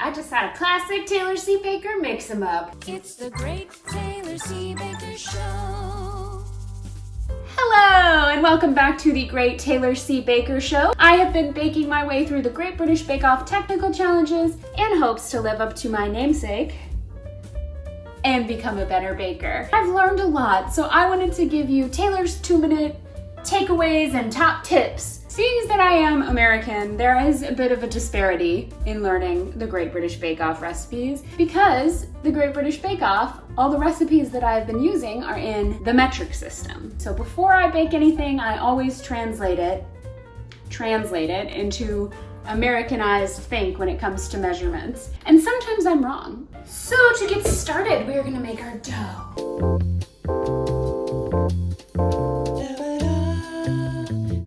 I just had a classic Taylor C. Baker mix-em-up. It's the Great Taylor C. Baker Show. Hello, and welcome back to the Great Taylor C. Baker Show. I have been baking my way through the Great British Bake Off technical challenges in hopes to live up to my namesake and become a better baker. I've learned a lot, so I wanted to give you Taylor's 2-minute takeaways and top tips. Seeing as that I am American, there is a bit of a disparity in learning the Great British Bake Off recipes because the Great British Bake Off, all the recipes that I've been using are in the metric system. So before I bake anything, I always translate it into Americanized think when it comes to measurements. And sometimes I'm wrong. So to get started, we are gonna make our dough.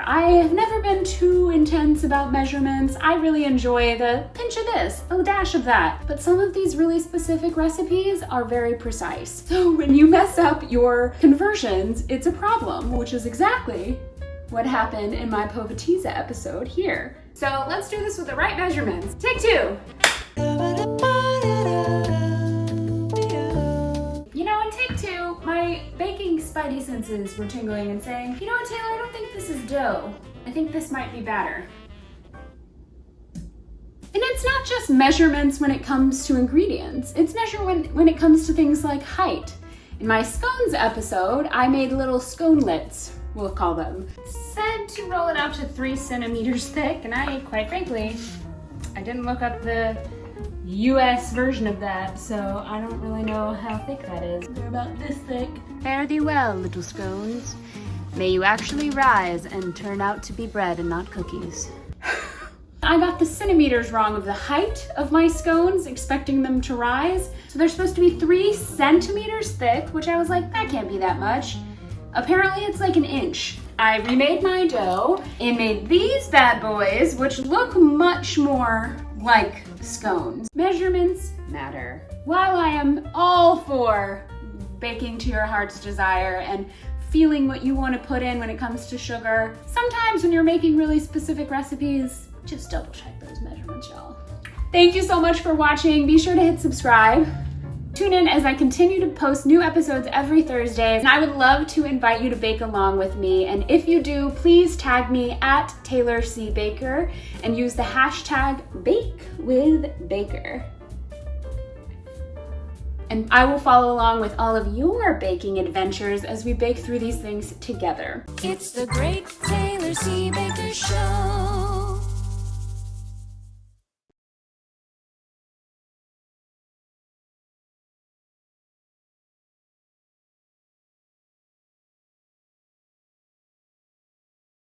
I have never been too intense about measurements. I really enjoy the pinch of this, a dash of that. But some of these really specific recipes are very precise. So when you mess up your conversions, it's a problem, which is exactly what happened in my Povatiza episode here. So let's do this with the right measurements. Take 2. You know, in take 2, my baking spidey senses were tingling and saying, you know what, Taylor, I don't think this is dough. I think this might be batter. And it's not just measurements when it comes to ingredients. It's measurement when it comes to things like height. In my scones episode, I made little sconelets, we'll call them. Said to roll it out to 3 centimeters thick, and quite frankly, I didn't look up the US version of that, so I don't really know how thick that is. They're about this thick. Fare thee well, little scones. May you actually rise and turn out to be bread and not cookies. I got the centimeters wrong of the height of my scones, expecting them to rise. So they're supposed to be 3 centimeters thick, which I was like, that can't be that much. Apparently it's like 1 inch. I remade my dough and made these bad boys, which look much more like scones. Measurements matter. While I am all for baking to your heart's desire and feeling what you want to put in when it comes to sugar, sometimes when you're making really specific recipes, just double check those measurements, y'all. Thank you so much for watching. Be sure to hit subscribe. Tune in as I continue to post new episodes every Thursday, and I would love to invite you to bake along with me. And if you do, please tag me at Taylor C. Baker and use the hashtag BakeWithBaker. And I will follow along with all of your baking adventures as we bake through these things together. It's the Great Taylor C. Baker Show.